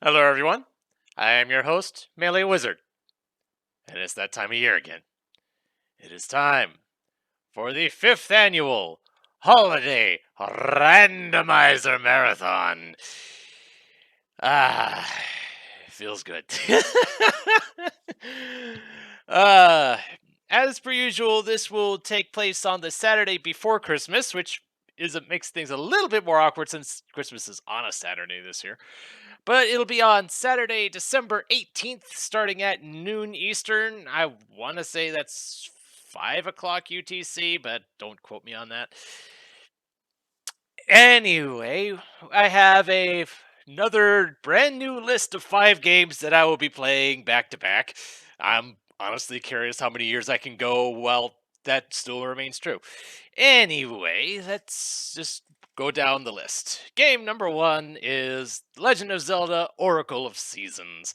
Hello, everyone. I am your host, MeleeWizard, and it's that time of year again. It is time for the 5th annual Holiday Randomizer Marathon. Ah, it feels good. uh, as per usual, this will take place on the Saturday before Christmas, which makes things a little bit more awkward since Christmas is on a Saturday this year. But it'll be on Saturday, December 18th, starting at noon Eastern. I want to say that's 5 o'clock UTC, but don't quote me on that. Anyway, I have another brand new list of 5 games that I will be playing back to back. I'm honestly curious how many years I can go while that still remains true. Anyway, let's just go down the list. Game number 1 is Legend of Zelda Oracle of Seasons.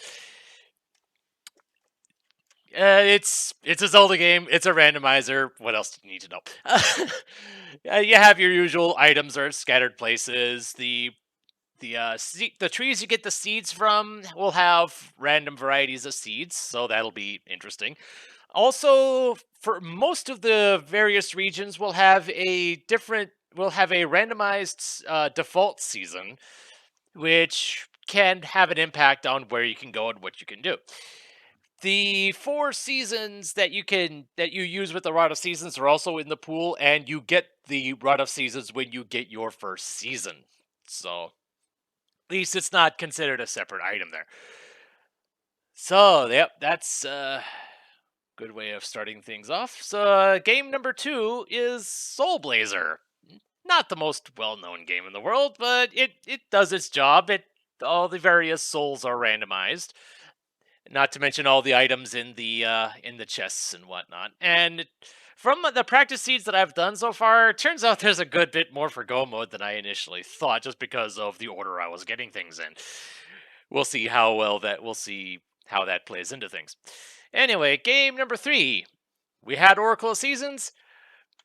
It's a Zelda game. It's a randomizer. What else do you need to know? You have your usual items are scattered places. The trees you get the seeds from will have random varieties of seeds, so that'll be interesting. Also, for most of the various regions, will have a randomized default season, which can have an impact on where you can go and what you can do. The 4 seasons that you use with the Rod of Seasons are also in the pool, and you get the Rod of Seasons when you get your first season. So at least it's not considered a separate item there. So yep, that's a good way of starting things off. So game number 2 is Soul Blazer. Not the most well-known game in the world, but it does its job. All the various souls are randomized. Not to mention all the items in the chests and whatnot. And from the practice seeds that I've done so far, it turns out there's a good bit more for Go mode than I initially thought, just because of the order I was getting things in. We'll see how that plays into things. Anyway, game number 3. We had Oracle of Seasons.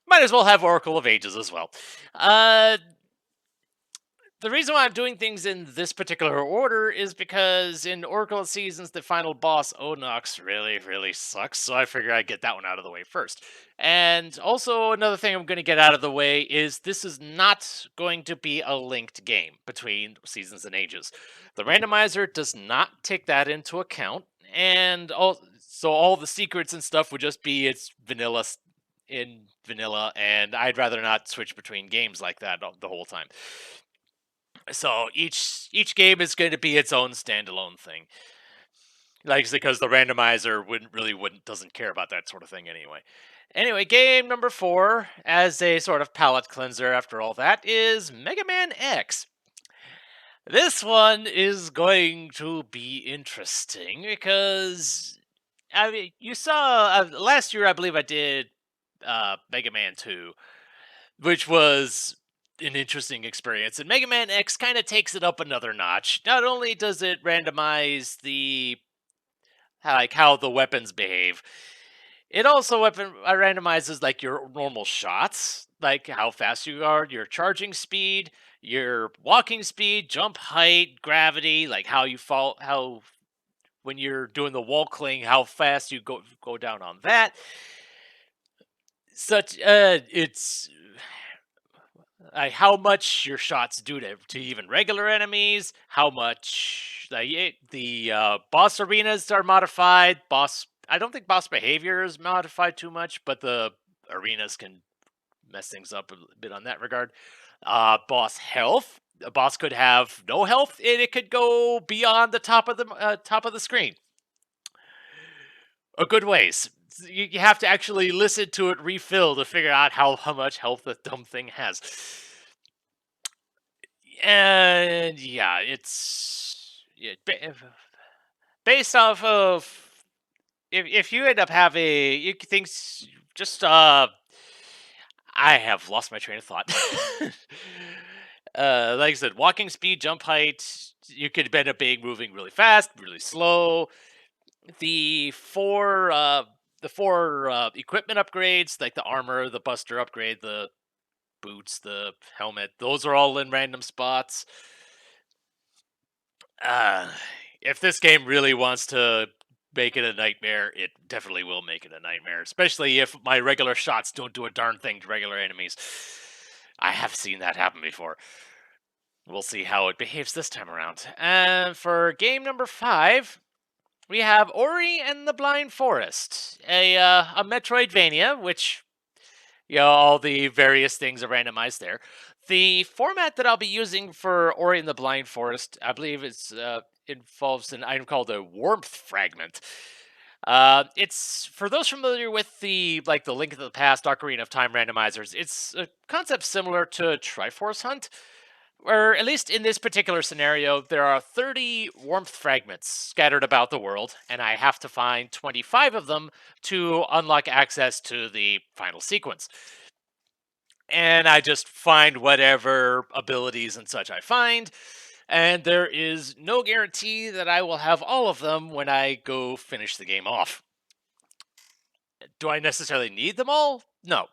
Might as well have Oracle of Ages as well. The reason why I'm doing things in this particular order is because in Oracle of Seasons, the final boss, Onox, really, really sucks. So I figure I'd get that one out of the way first. And also, another thing I'm going to get out of the way is this is not going to be a linked game between Seasons and Ages. The randomizer does not take that into account. And so all the secrets and stuff would just be its vanilla, and I'd rather not switch between games like that the whole time. So each game is going to be its own standalone thing. Like because the randomizer doesn't care about that sort of thing anyway. Anyway, game number 4, as a sort of palate cleanser after all that, is Mega Man X. This one is going to be interesting because I mean you saw last year I believe I did Mega Man 2, which was an interesting experience. And Mega Man X kind of takes it up another notch. Not only does it randomize how the weapons behave, it also randomizes like your normal shots, like how fast you are, your charging speed, your walking speed, jump height, gravity, like how you fall, how when you're doing the wall cling, how fast you go down on that. It's how much your shots do to even regular enemies, how much the boss arenas are modified. I don't think boss behavior is modified too much, but the arenas can mess things up a bit on that regard. Boss health. A boss could have no health, and it could go beyond the top of the screen a good ways. You have to actually listen to it refill to figure out how much health the dumb thing has. And yeah, based off of if you end up having you things just I have lost my train of thought. Like I said, walking speed, jump height, you could end up being moving really fast, really slow. The four equipment upgrades, like the armor, the buster upgrade, the boots, the helmet, those are all in random spots. Uh, if this game really wants to make it a nightmare, it definitely will make it a nightmare, especially if my regular shots don't do a darn thing to regular enemies. I have seen that happen before. We'll see how it behaves this time around. And for game number 5, we have Ori and the Blind Forest, a Metroidvania, which all the various things are randomized there. The format that I'll be using for Ori and the Blind Forest, I believe, involves an item called a warmth fragment. It's for those familiar with the Link to the Past, Ocarina of Time randomizers. It's a concept similar to Triforce Hunt, or at least in this particular scenario, there are 30 warmth fragments scattered about the world, and I have to find 25 of them to unlock access to the final sequence. And I just find whatever abilities and such I find, and there is no guarantee that I will have all of them when I go finish the game off. Do I necessarily need them all? No.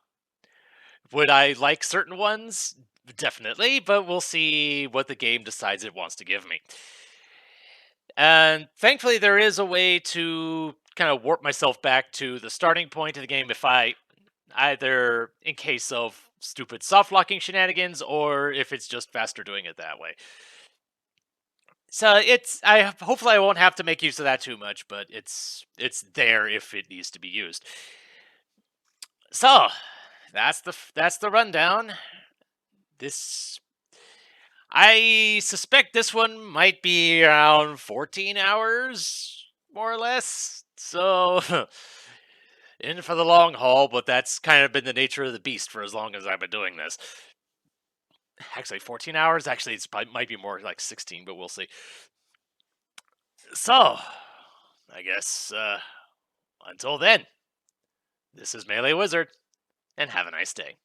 Would I like certain ones? Definitely, but we'll see what the game decides it wants to give me. And thankfully, there is a way to kind of warp myself back to the starting point of the game if I either in case of stupid soft locking shenanigans or if it's just faster doing it that way. So hopefully I won't have to make use of that too much, but it's there if it needs to be used. So that's the rundown. This I suspect this one might be around 14 hours, more or less. So, in for the long haul, but that's kind of been the nature of the beast for as long as I've been doing this. Actually, 14 hours? Actually, might be more like 16, but we'll see. So, I guess, until then, this is MeleeWizard, and have a nice day.